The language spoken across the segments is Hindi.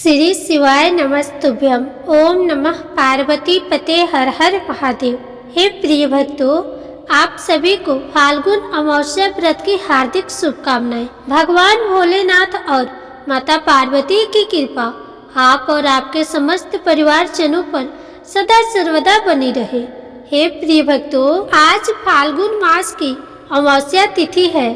श्री शिवाय नमस्तुभ्यम। ओम नमः पार्वती पते हर हर महादेव। हे प्रिय भक्तों, आप सभी को फाल्गुन अमावस्या व्रत की हार्दिक शुभकामनाएं। भगवान भोलेनाथ और माता पार्वती की कृपा आप और आपके समस्त परिवारजनों पर सदा सर्वदा बनी रहे। हे प्रिय भक्तों, आज फाल्गुन मास की अमावस्या तिथि है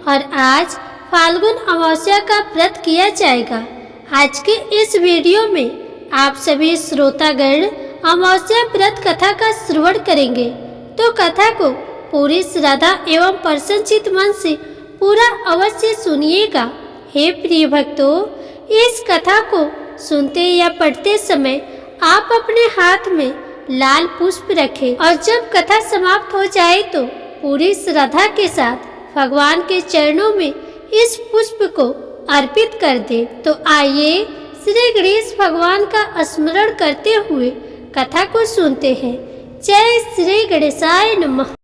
और आज फाल्गुन अमावस्या का व्रत किया जाएगा। आज के इस वीडियो में आप सभी श्रोतागण अमावस्या व्रत कथा का श्रवण करेंगे, तो कथा को पूरी श्रद्धा एवं प्रसन्नचित मन से पूरा अवश्य सुनिएगा। हे प्रिय भक्तों, इस कथा को सुनते या पढ़ते समय आप अपने हाथ में लाल पुष्प रखें और जब कथा समाप्त हो जाए तो पूरी श्रद्धा के साथ भगवान के चरणों में इस पुष्प को अर्पित कर दे। तो आइए श्री गणेश भगवान का स्मरण करते हुए कथा को सुनते हैं। जय श्री गणेशाय नमः।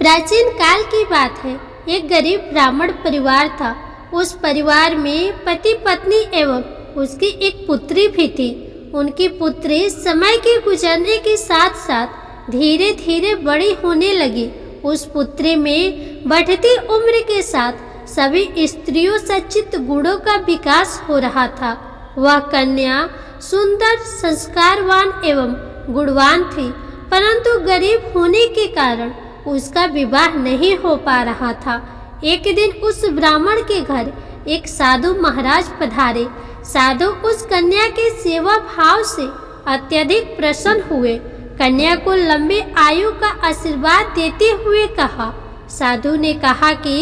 प्राचीन काल की बात है। एक गरीब ब्राह्मण परिवार था। उस परिवार में पति पत्नी एवं उसकी एक पुत्री भी थी। उनकी पुत्री समय के गुजरने के साथ साथ धीरे धीरे बड़ी होने लगी। उस पुत्री में बढ़ती उम्र के साथ सभी स्त्रियों सचित गुणों का विकास हो रहा था। वह कन्या सुंदर, संस्कारवान एवं गुणवान थी, परंतु गरीब होने के कारण उसका विवाह नहीं हो पा रहा था। एक दिन उस ब्राह्मण के घर एक साधु महाराज पधारे। साधु उस कन्या के सेवा भाव से अत्यधिक प्रसन्न हुए। कन्या को लंबे आयु का आशीर्वाद देते हुए कहा। साधु ने कहा कि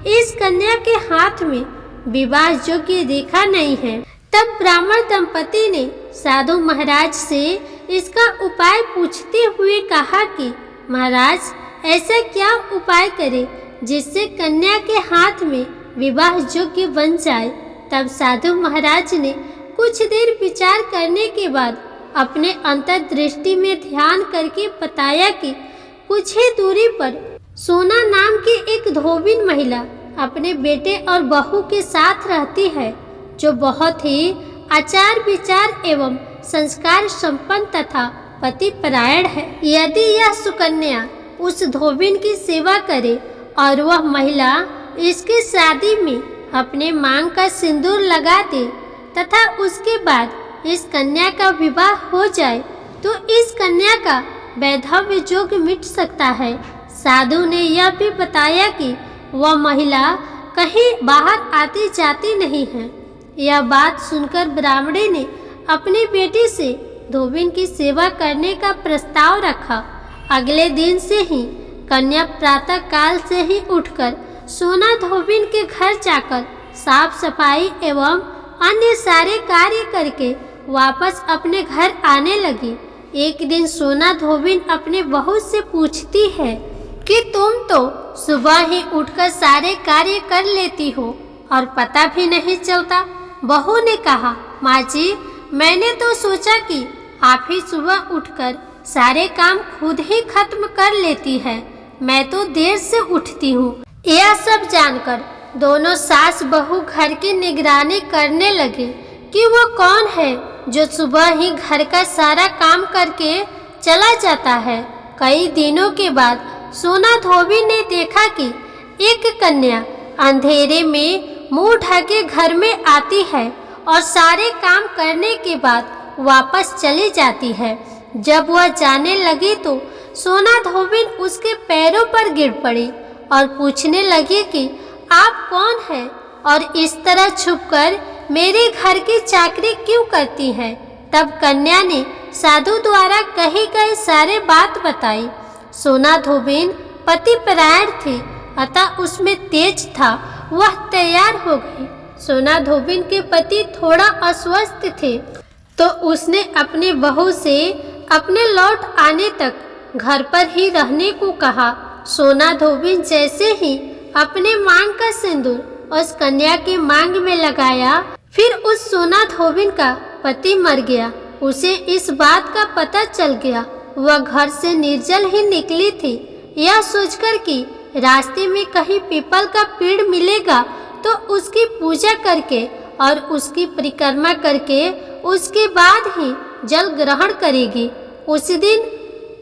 इस कन्या के हाथ में विवाह योग्य रेखा नहीं है। तब ब्राह्मण दंपति ने साधु महाराज से इसका उपाय पूछते हुए कहा कि महाराज, ऐसा क्या उपाय करें जिससे कन्या के हाथ में विवाह योग्य बन जाए। तब साधु महाराज ने कुछ देर विचार करने के बाद अपने अंतर्दृष्टि में ध्यान करके बताया कि कुछ ही दूरी पर सोना नाम की एक धोबिन महिला अपने बेटे और बहू के साथ रहती है, जो बहुत ही आचार विचार एवं संस्कार संपन्न तथा पतिपरायण है। यदि यह सुकन्या उस धोबिन की सेवा करे और वह महिला इसकी शादी में अपने मांग का सिंदूर लगा दे तथा उसके बाद इस कन्या का विवाह हो जाए, तो इस कन्या का वैधव्य योग मिट सकता है। साधु ने यह भी बताया कि वह महिला कहीं बाहर आती जाती नहीं है। यह बात सुनकर ब्राह्मणी ने अपनी बेटी से धोबिन की सेवा करने का प्रस्ताव रखा। अगले दिन से ही कन्या प्रातः काल से ही उठकर सोना धोबिन के घर जाकर साफ सफाई एवं अन्य सारे कार्य करके वापस अपने घर आने लगी। एक दिन सोना धोबिन अपने बहू से पूछती है कि तुम तो सुबह ही उठकर सारे कार्य कर लेती हो और पता भी नहीं चलता। बहू ने कहा, माँ जी, मैंने तो सोचा कि आप ही सुबह उठकर सारे काम खुद ही खत्म कर लेती है। मैं तो देर से उठती हूँ। यह सब जानकर दोनों सास बहू घर की निगरानी करने लगे कि वो कौन है जो सुबह ही घर का सारा काम करके चला जाता है। कई दिनों के बाद सोना धोबी ने देखा कि एक कन्या अंधेरे में मुंह ढके घर में आती है और सारे काम करने के बाद वापस चली जाती है। जब वह जाने लगी तो सोना धोबिन उसके पैरों पर गिर पड़ी और पूछने लगी कि आप कौन हैं और इस तरह छुपकर मेरे घर की चाकरी क्यों करती हैं। तब कन्या ने साधु द्वारा कही गई सारे बात बताई। सोना धोबिन पतिपरायण थी, अतः उसमें तेज था। वह तैयार हो गई। सोना धोबिन के पति थोड़ा अस्वस्थ थे, तो उसने अपनी बहू से अपने लौट आने तक घर पर ही रहने को कहा। सोना धोबिन जैसे ही अपने मांग का सिंदूर उस कन्या के मांग में लगाया, फिर उस सोना धोबिन का पति मर गया। उसे इस बात का पता चल गया। वह घर से निर्जल ही निकली थी, यह सोचकर कि रास्ते में कहीं पीपल का पेड़ मिलेगा तो उसकी पूजा करके और उसकी परिक्रमा करके उसके बाद ही जल ग्रहण करेगी। उस दिन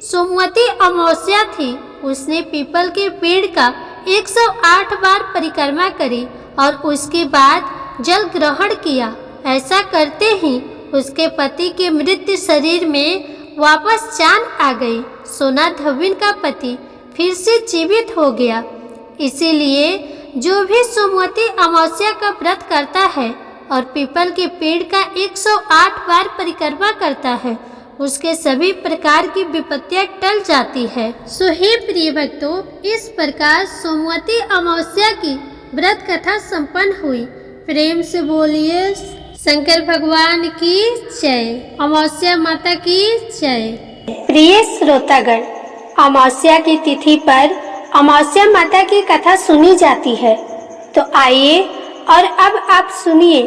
सोमवती अमावस्या थी। उसने पीपल के पेड़ का 108 बार परिक्रमा करी और उसके बाद जल ग्रहण किया। ऐसा करते ही उसके पति के मृत शरीर में वापस जान आ गई। सोना धोबिन का पति फिर से जीवित हो गया। इसीलिए जो भी सोमवती अमावस्या का व्रत करता है और पीपल के पेड़ का 108 बार परिक्रमा करता है, उसके सभी प्रकार की विपत्तियां टल जाती है। सो हे प्रिय भक्तों, इस प्रकार सोमवती अमावस्या की व्रत कथा संपन्न हुई। प्रेम से बोलिए शंकर भगवान की जय, अमावस्या माता की जय। प्रिय श्रोतागण, अमावस्या की तिथि पर अमावस्या माता की कथा सुनी जाती है, तो आइए और अब आप सुनिए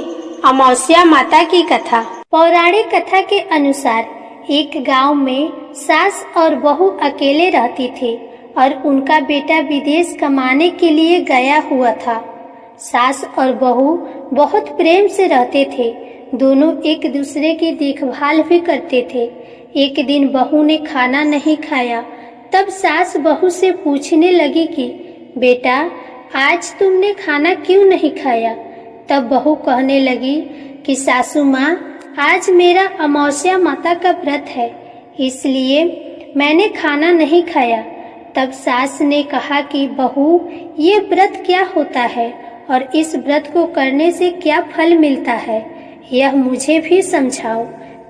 अमावस्या माता की कथा। पौराणिक कथा के अनुसार एक गांव में सास और बहू अकेले रहती थी और उनका बेटा विदेश कमाने के लिए गया हुआ था। सास और बहू बहुत प्रेम से रहते थे। दोनों एक दूसरे की देखभाल भी करते थे। एक दिन बहू ने खाना नहीं खाया, तब सास बहू से पूछने लगी कि बेटा, आज तुमने खाना क्यों नहीं खाया? तब बहू कहने लगी कि सासू माँ, आज मेरा अमावस्या माता का व्रत है, इसलिए मैंने खाना नहीं खाया। तब सास ने कहा कि बहू, ये व्रत क्या होता है और इस व्रत को करने से क्या फल मिलता है, यह मुझे भी समझाओ।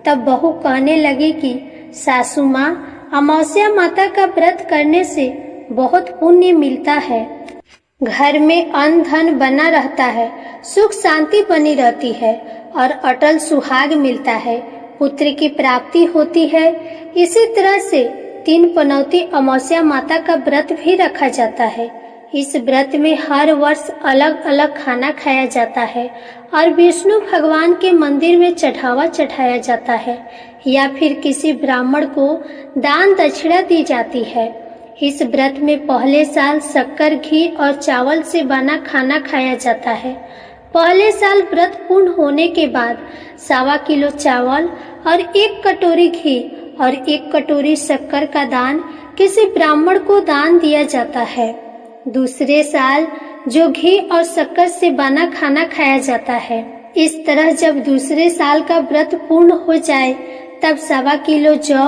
तब बहू कहने लगी कि सासू माँ, अमावस्या माता का व्रत करने से बहुत पुण्य मिलता है। घर में अन्न धन बना रहता है, सुख शांति बनी रहती है और अटल सुहाग मिलता है, पुत्र की प्राप्ति होती है। इसी तरह से 3 पनौती अमावस्या माता का व्रत भी रखा जाता है। इस व्रत में हर वर्ष अलग अलग खाना खाया जाता है और विष्णु भगवान के मंदिर में चढ़ावा चढ़ाया जाता है या फिर किसी ब्राह्मण को दान दक्षिणा दी जाती है। इस व्रत में पहले साल शक्कर, घी और चावल से बना खाना खाया जाता है। पहले साल व्रत पूर्ण होने के बाद 1.25 किलो चावल और 1 कटोरी घी और 1 कटोरी शक्कर का दान किसी ब्राह्मण को दान दिया जाता है। दूसरे साल जो घी और शक्कर से बना खाना खाया जाता है। इस तरह जब दूसरे साल का व्रत पूर्ण हो जाए तब 1.25 किलो जौ,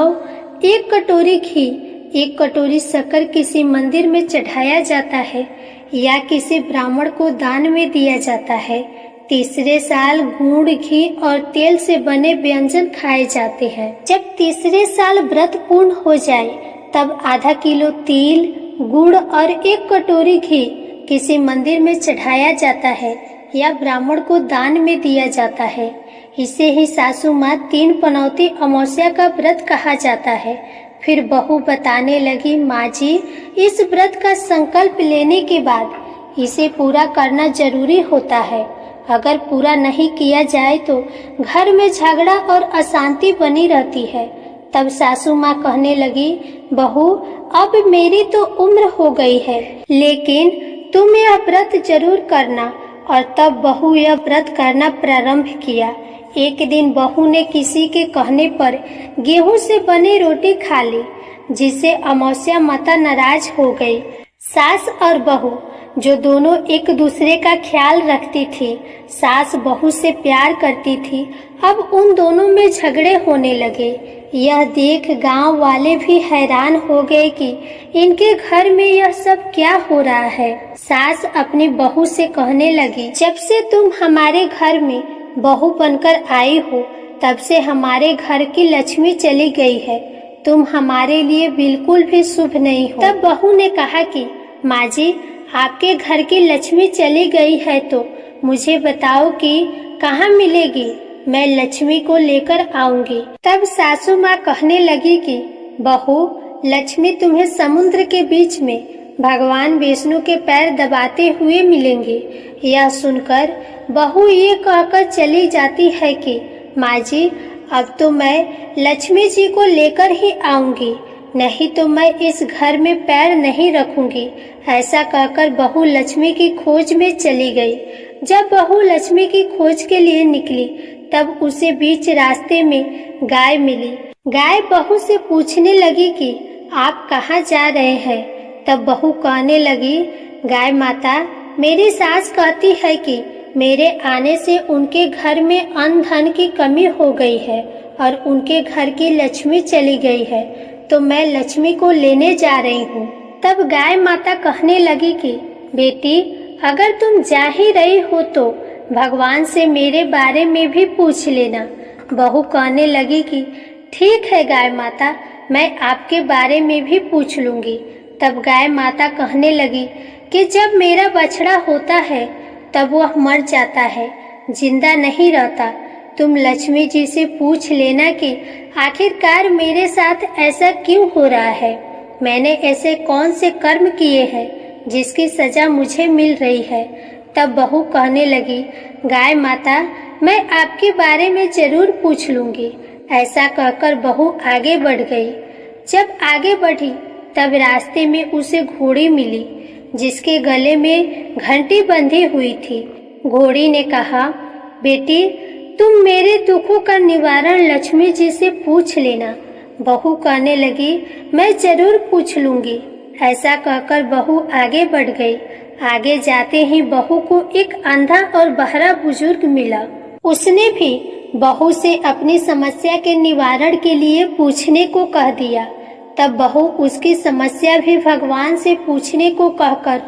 1 कटोरी घी, 1 कटोरी शक्कर किसी मंदिर में चढ़ाया जाता है या किसी ब्राह्मण को दान में दिया जाता है। तीसरे साल गुड़, घी और तेल से बने व्यंजन खाए जाते हैं। जब तीसरे साल व्रत पूर्ण हो जाए तब 0.5 किलो तिल, गुड़ और 1 कटोरी घी किसी मंदिर में चढ़ाया जाता है या ब्राह्मण को दान में दिया जाता है। इसे ही सासू माँ 3 पनौती अमावस्या का व्रत कहा जाता है। फिर बहू बताने लगी, माँ जी, इस व्रत का संकल्प लेने के बाद इसे पूरा करना जरूरी होता है। अगर पूरा नहीं किया जाए तो घर में झगड़ा और अशांति बनी रहती है। तब सासू माँ कहने लगी, बहू, अब मेरी तो उम्र हो गई है, लेकिन तुम यह व्रत जरूर करना। और तब बहू यह व्रत करना प्रारंभ किया। एक दिन बहू ने किसी के कहने पर गेहूं से बनी रोटी खा ली, जिससे अमावस्या माता नाराज हो गई। सास और बहू जो दोनों एक दूसरे का ख्याल रखती थी, सास बहू से प्यार करती थी, अब उन दोनों में झगड़े होने लगे। यह देख गांव वाले भी हैरान हो गए कि इनके घर में यह सब क्या हो रहा है। सास अपनी बहू से कहने लगी, जब से तुम हमारे घर में बहू बनकर आई हो तब से हमारे घर की लक्ष्मी चली गई है। तुम हमारे लिए बिल्कुल भी शुभ नहीं हो। तब बहू ने कहा कि माँ जी, आपके घर की लक्ष्मी चली गई है तो मुझे बताओ कि कहाँ मिलेगी, मैं लक्ष्मी को लेकर आऊंगी। तब सासू माँ कहने लगी कि बहू, लक्ष्मी तुम्हें समुद्र के बीच में भगवान विष्णु के पैर दबाते हुए मिलेंगे। यह सुनकर बहू ये कहकर चली जाती है कि माँ जी, अब तो मैं लक्ष्मी जी को लेकर ही आऊंगी, नहीं तो मैं इस घर में पैर नहीं रखूंगी। ऐसा कहकर बहू लक्ष्मी की खोज में चली गई। जब बहू लक्ष्मी की खोज के लिए निकली तब उसे बीच रास्ते में गाय मिली। गाय बहू से पूछने लगी कि आप कहाँ जा रहे हैं। तब बहू कहने लगी, गाय माता, मेरी सास कहती है कि मेरे आने से उनके घर में अन्न धन की कमी हो गई है और उनके घर की लक्ष्मी चली गई है, तो मैं लक्ष्मी को लेने जा रही हूँ। तब गाय माता कहने लगी कि बेटी, अगर तुम जा ही रही हो तो भगवान से मेरे बारे में भी पूछ लेना। बहू कहने लगी कि ठीक है गाय माता, मैं आपके बारे में भी पूछ लूंगी। तब गाय माता कहने लगी कि जब मेरा बछड़ा होता है तब वह मर जाता है, जिंदा नहीं रहता। तुम लक्ष्मी जी से पूछ लेना कि आखिरकार मेरे साथ ऐसा क्यों हो रहा है। मैंने ऐसे कौन से कर्म किए हैं जिसकी सजा मुझे मिल रही है। तब बहू कहने लगी, गाय माता, मैं आपके बारे में जरूर पूछ लूंगी। ऐसा कहकर बहू आगे बढ़ गई। जब आगे बढ़ी तब रास्ते में उसे घोड़ी मिली जिसके गले में घंटी बंधी हुई थी। घोड़ी ने कहा, बेटी, तुम मेरे दुखों का निवारण लक्ष्मी जी से पूछ लेना। बहू कहने लगी, मैं जरूर पूछ लूंगी। ऐसा कहकर बहू आगे बढ़ गई। आगे जाते ही बहू को एक अंधा और बहरा बुजुर्ग मिला। उसने भी बहू से अपनी समस्या के निवारण के लिए पूछने को कह दिया। तब बहू उसकी समस्या भी भगवान से पूछने को कहकर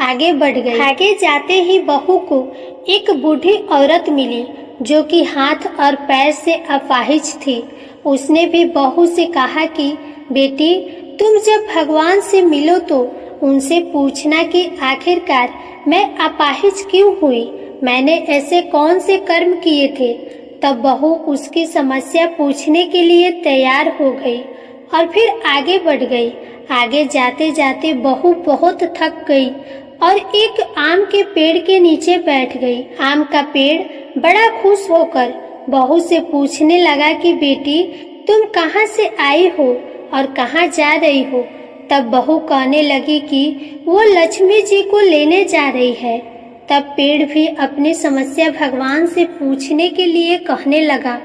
आगे बढ़ गई। आगे जाते ही बहू को एक बूढ़ी औरत मिली जो कि हाथ और पैर से अपाहिज थी। उसने भी बहू से कहा कि बेटी, तुम जब भगवान से मिलो तो उनसे पूछना कि आखिरकार मैं अपाहिज क्यों हुई, मैंने ऐसे कौन से कर्म किए थे। तब बहू उसकी समस्या पूछने के लिए तैयार हो गई और फिर आगे बढ़ गई। आगे जाते जाते बहू बहुत थक गई और एक आम के पेड़ के नीचे बैठ गई। आम का पेड़ बड़ा खुश होकर बहू से पूछने लगा कि बेटी, तुम कहाँ से आई हो और कहाँ जा रही हो। तब बहू कहने लगी कि वो लक्ष्मी जी को लेने जा रही है। तब पेड़ भी अपनी समस्या भगवान से पूछने के लिए कहने लगा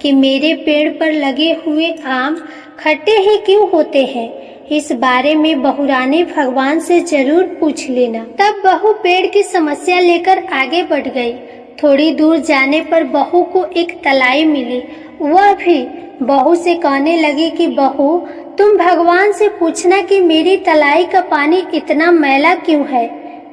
कि मेरे पेड़ पर लगे हुए आम खट्टे ही क्यों होते हैं, इस बारे में बहुरानी भगवान से जरूर पूछ लेना। तब बहू पेड़ की समस्या लेकर आगे बढ़ गई। थोड़ी दूर जाने पर बहू को एक तलाई मिली। वह भी बहू से कहने लगी कि बहू, तुम भगवान से पूछना कि मेरी तलाई का पानी इतना मैला क्यों है,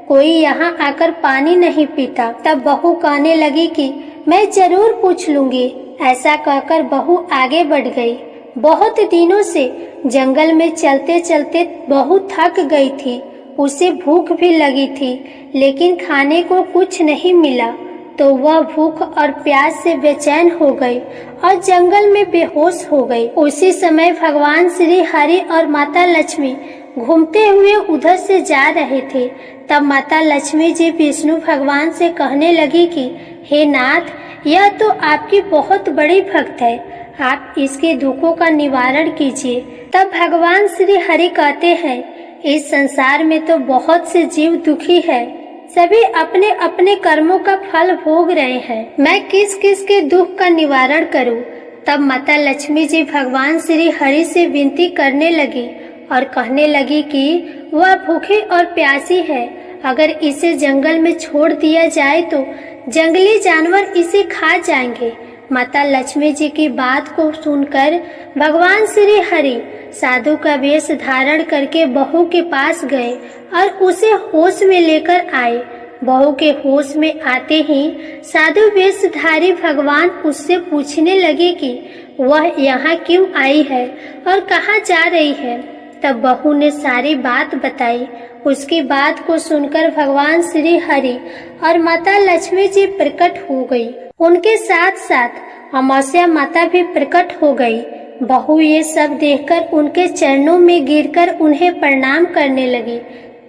कोई यहाँ आकर पानी नहीं पीता। तब बहू कहने लगी कि मैं जरूर पूछ लूंगी। ऐसा कहकर बहू आगे बढ़ गई। बहुत दिनों से जंगल में चलते चलते बहू थक गई थी। उसे भूख भी लगी थी, लेकिन खाने को कुछ नहीं मिला, तो वह भूख और प्यास से बेचैन हो गई और जंगल में बेहोश हो गई। उसी समय भगवान श्री हरि और माता लक्ष्मी घूमते हुए उधर से जा रहे थे। तब माता लक्ष्मी जी विष्णु भगवान से कहने लगी कि हे नाथ, यह तो आपकी बहुत बड़ी भक्त है, आप इसके दुखों का निवारण कीजिए। तब भगवान श्री हरि कहते हैं, इस संसार में तो बहुत से जीव दुखी है, सभी अपने अपने कर्मों का फल भोग रहे हैं, मैं किस किस के दुख का निवारण करूं। तब माता लक्ष्मी जी भगवान श्री हरि से विनती करने लगी और कहने लगी कि वह भूखी और प्यासी है, अगर इसे जंगल में छोड़ दिया जाए तो जंगली जानवर इसे खा जाएंगे। माता लक्ष्मी जी की बात को सुनकर भगवान श्री हरि साधु का वेश धारण करके बहू के पास गए और उसे होश में लेकर आए। बहू के होश में आते ही साधु वेशधारी भगवान उससे पूछने लगे कि वह यहाँ क्यों आई है और कहाँ जा रही है। तब बहू ने सारी बात बताई। उसकी बात को सुनकर भगवान श्री हरि और माता लक्ष्मी जी प्रकट हो गई। उनके साथ साथ अमावस्या माता भी प्रकट हो गई। बहू ये सब देखकर उनके चरणों में गिरकर उन्हें प्रणाम करने लगी।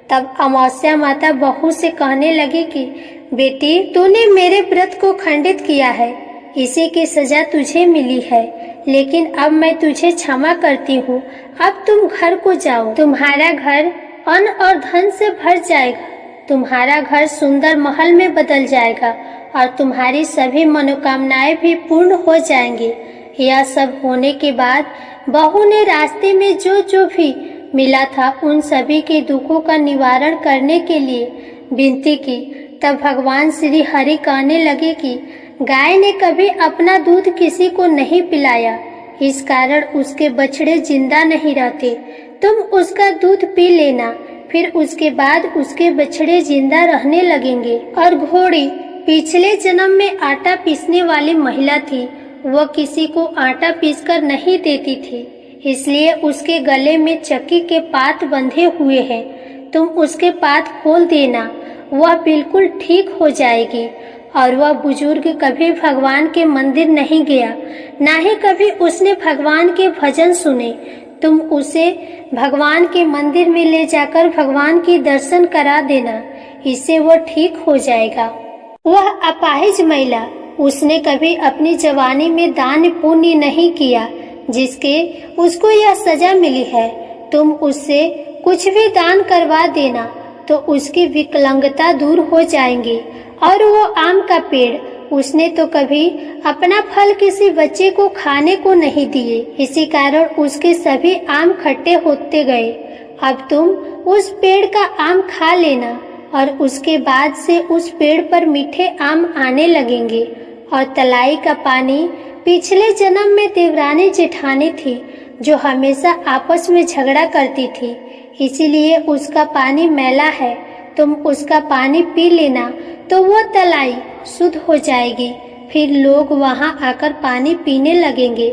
तब अमावस्या माता बहू से कहने लगी कि बेटी, तूने मेरे व्रत को खंडित किया है, इसी की सजा तुझे मिली है, लेकिन अब मैं तुझे क्षमा करती हूँ। अब तुम घर को जाओ। तुम्हारा घर अन्न और धन से भर जाएगा, तुम्हारा घर सुंदर महल में बदल जाएगा और तुम्हारी सभी मनोकामनाएं भी पूर्ण हो जाएंगी। यह सब होने के बाद बहू ने रास्ते में जो जो भी मिला था उन सभी के दुखों का निवारण करने के लिए विनती की। तब भगवान श्री हरि कहने लगे कि गाय ने कभी अपना दूध किसी को नहीं पिलाया, इस कारण उसके बछड़े जिंदा नहीं रहते। तुम उसका दूध पी लेना, फिर उसके बाद उसके बछड़े जिंदा रहने लगेंगे। और घोड़ी पिछले जन्म में आटा पीसने वाली महिला थी, वह किसी को आटा पीसकर नहीं देती थी, इसलिए उसके गले में चक्की के पात बंधे हुए हैं। तुम उसके पात खोल देना, वह बिल्कुल ठीक हो जाएगी। और वह बुजुर्ग कभी भगवान के मंदिर नहीं गया, ना ही कभी उसने भगवान के भजन सुने। तुम उसे भगवान के मंदिर में ले जाकर भगवान की दर्शन करा देना, इससे वह ठीक हो जाएगा। वह अपाहिज महिला, उसने कभी अपनी जवानी में दान पुण्य नहीं किया, जिसके उसको यह सजा मिली है। तुम उससे कुछ भी दान करवा देना तो उसकी विकलांगता दूर हो जाएंगी। और वो आम का पेड़, उसने तो कभी अपना फल किसी बच्चे को खाने को नहीं दिए, इसी कारण उसके सभी आम खट्टे होते गए। अब तुम उस पेड़ का आम खा लेना और उसके बाद से उस पेड़ पर मीठे आम आने लगेंगे। और तलाई का पानी पिछले जन्म में देवरानी जेठानी थी, जो हमेशा आपस में झगड़ा करती थी, इसीलिए उसका पानी मैला है। तुम उसका पानी पी लेना तो वो तलाई शुद्ध हो जाएगी, फिर लोग वहां आकर पानी पीने लगेंगे।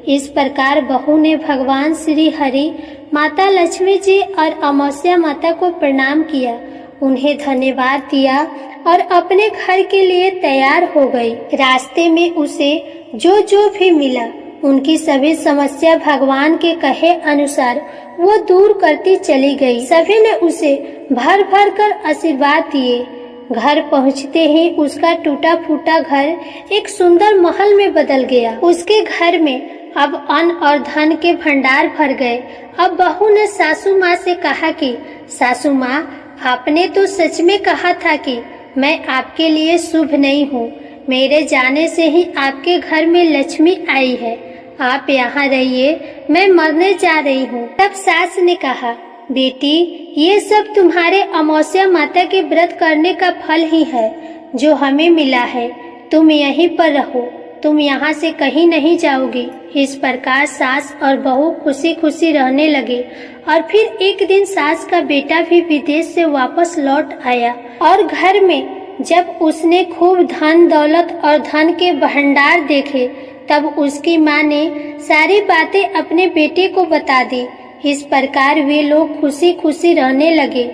इस प्रकार बहू ने भगवान श्री हरि, माता लक्ष्मी जी और अमावस्या माता को प्रणाम किया, उन्हें धन्यवाद दिया और अपने घर के लिए तैयार हो गई। रास्ते में उसे जो जो भी मिला उनकी सभी समस्या भगवान के कहे अनुसार वो दूर करती चली गई। सभी ने उसे भर भर कर आशीर्वाद दिए। घर पहुंचते ही उसका टूटा फूटा घर एक सुंदर महल में बदल गया। उसके घर में अब अन्न और धन के भंडार भर गए। अब बहू ने सासू माँ से कहा कि सासू माँ, आपने तो सच में कहा था कि मैं आपके लिए शुभ नहीं हूँ। मेरे जाने से ही आपके घर में लक्ष्मी आई है। आप यहाँ रहिए, मैं मरने जा रही हूँ। तब सास ने कहा, बेटी, ये सब तुम्हारे अमावस्या माता के व्रत करने का फल ही है जो हमें मिला है। तुम यहीं पर रहो, तुम यहाँ से कहीं नहीं जाओगी। इस प्रकार सास और बहू खुशी खुशी रहने लगे। और फिर एक दिन सास का बेटा भी विदेश से वापस लौट आया और घर में जब उसने खूब धन दौलत और धन के भंडार देखे, तब उसकी माँ ने सारी बातें अपने बेटे को बता दी। इस प्रकार वे लोग खुशी खुशी रहने लगे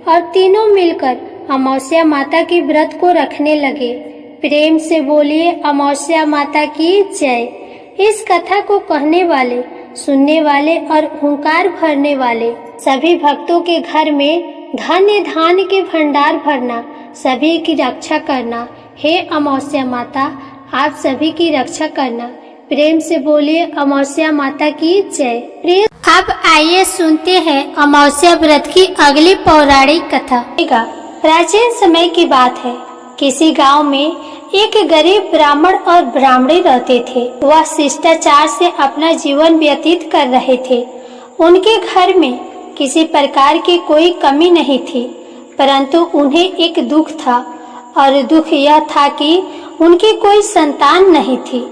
और तीनों मिलकर अमावस्या माता के व्रत को रखने लगे। प्रेम से बोलिए अमावस्या माता की जय। इस कथा को कहने वाले, सुनने वाले और हुंकार भरने वाले सभी भक्तों के घर में धन्य धान्य के भंडार भरना, सभी की रक्षा करना। हे अमावस्या माता, आप सभी की रक्षा करना। प्रेम से बोलिए अमावस्या माता की जय। अब आइए सुनते हैं अमावस्या व्रत की अगली पौराणिक कथा। प्राचीन समय की बात है। किसी गांव में एक गरीब ब्राह्मण और ब्राह्मणी रहते थे। वह शिष्टाचार से अपना जीवन व्यतीत कर रहे थे। उनके घर में किसी प्रकार की कोई कमी नहीं थी, परंतु उन्हें एक दुख था, और दुख यह था कि उनकी कोई संतान नहीं थी,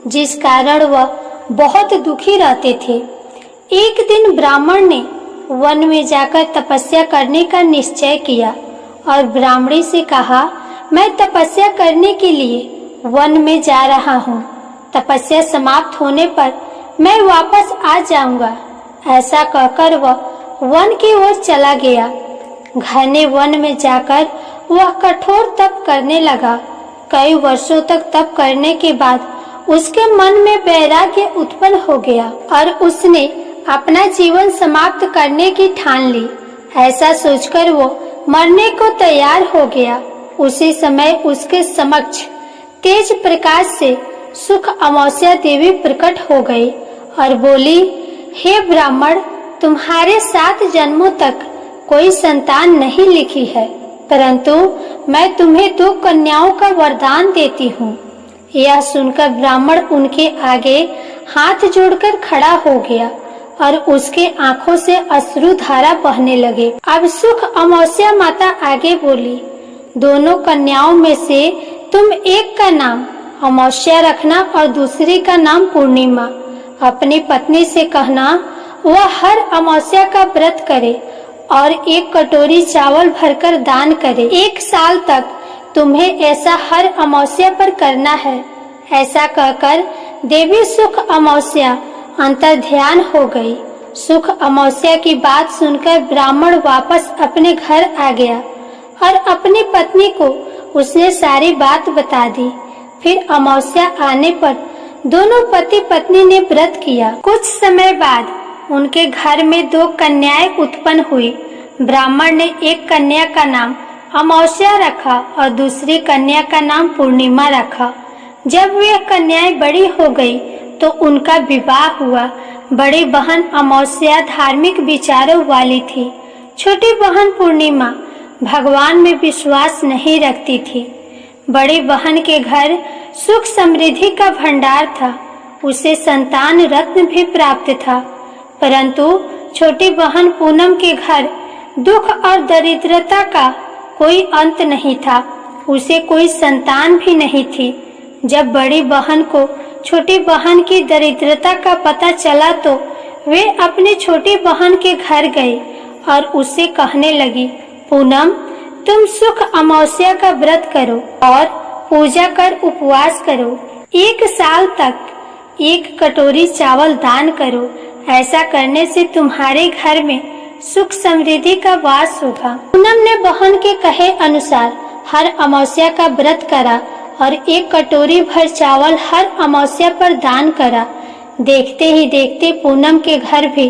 जिस कारण वह बहुत दुखी रहते थे। एक दिन ब्राह्मण ने वन में जाकर तपस्या करने का निश्चय किया और ब्राह्मणी से कहा, मैं तपस्या करने के लिए वन में जा रहा हूँ। तपस्या समाप्त होने पर मैं वापस आ जाऊंगा। ऐसा कहकर वह वन की ओर चला गया। घने वन में जाकर वह कठोर तप करने लगा। कई वर्षों तक तप करने के बाद उसके मन में वैराग्य उत्पन्न हो गया और उसने अपना जीवन समाप्त करने की ठान ली। ऐसा सोचकर वो मरने को तैयार हो गया। उसी समय उसके समक्ष तेज प्रकाश से सुख अमावस्या देवी प्रकट हो गई और बोली, हे ब्राह्मण, तुम्हारे 7 जन्मों तक कोई संतान नहीं लिखी है, परंतु मैं तुम्हें 2 कन्याओं का वरदान देती हूँ। यह सुनकर ब्राह्मण उनके आगे हाथ जोड़कर खड़ा हो गया और उसके आंखों से अश्रु धारा बहने लगे। अब सुख अमावस्या माता आगे बोली, दोनों कन्याओं में से तुम एक का नाम अमावस्या रखना और दूसरी का नाम पूर्णिमा। अपनी पत्नी से कहना वह हर अमावस्या का व्रत करे और 1 कटोरी चावल भरकर दान करे। 1 साल तक तुम्हें ऐसा हर अमावस्या पर करना है। ऐसा कहकर देवी सुख अमावस्या अंतर ध्यान हो गई। सुख अमावस्या की बात सुनकर ब्राह्मण वापस अपने घर आ गया और अपनी पत्नी को उसने सारी बात बता दी। फिर अमावस्या आने पर दोनों पति पत्नी ने व्रत किया। कुछ समय बाद उनके घर में 2 कन्याएं उत्पन्न हुई। ब्राह्मण ने एक कन्या का नाम अमावस्या रखा और दूसरी कन्या का नाम पूर्णिमा रखा। जब वे कन्याएं बड़ी हो गई तो उनका विवाह हुआ। बड़ी बहन अमावस्या धार्मिक विचारों वाली थी। छोटी बहन पूर्णिमा भगवान में विश्वास नहीं रखती थी। बड़ी बहन के घर सुख समृद्धि का भंडार था। उसे संतान रत्न भी प्राप्त था, परंतु छोटी बहन पूनम के घर दुख और दरिद्रता का कोई अंत नहीं था। उसे कोई संतान भी नहीं थी। जब बड़ी बहन को छोटी बहन की दरिद्रता का पता चला तो वे अपनी छोटी बहन के घर गई और उससे कहने लगी, पूनम, तुम सुख अमावस्या का व्रत करो और पूजा कर उपवास करो। 1 साल तक 1 कटोरी चावल दान करो। ऐसा करने से तुम्हारे घर में सुख समृद्धि का वास होगा। पूनम ने बहन के कहे अनुसार हर अमावस्या का व्रत करा और 1 कटोरी भर चावल हर अमावस्या पर दान करा। देखते ही देखते पूनम के घर भी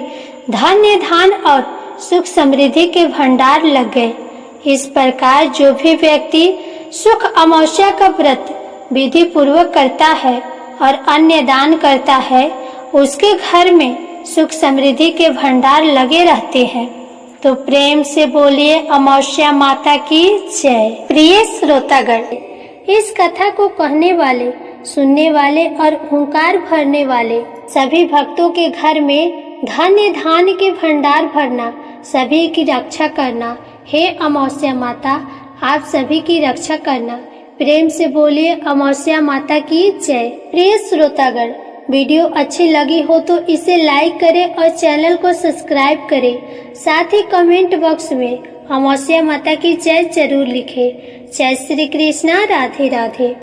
धन्य धान और सुख समृद्धि के भंडार लग गए। इस प्रकार जो भी व्यक्ति सुख अमावस्या का व्रत विधि पूर्वक करता है और अन्य दान करता है, उसके घर में सुख समृद्धि के भंडार लगे रहते हैं। तो प्रेम से बोलिए अमावस्या माता की जय। प्रिय श्रोतागण, इस कथा को कहने वाले, सुनने वाले और हुंकार भरने वाले सभी भक्तों के घर में धन्य धान्य के भंडार भरना, सभी की रक्षा करना। हे अमावस्या माता, आप सभी की रक्षा करना। प्रेम से बोलिए अमावस्या माता की जय। प्रिय श्रोतागण, वीडियो अच्छी लगी हो तो इसे लाइक करें और चैनल को सब्सक्राइब करें। साथ ही कमेंट बॉक्स में अमावस्या माता की जय जरूर लिखें। जय श्री कृष्णा। राधे राधे।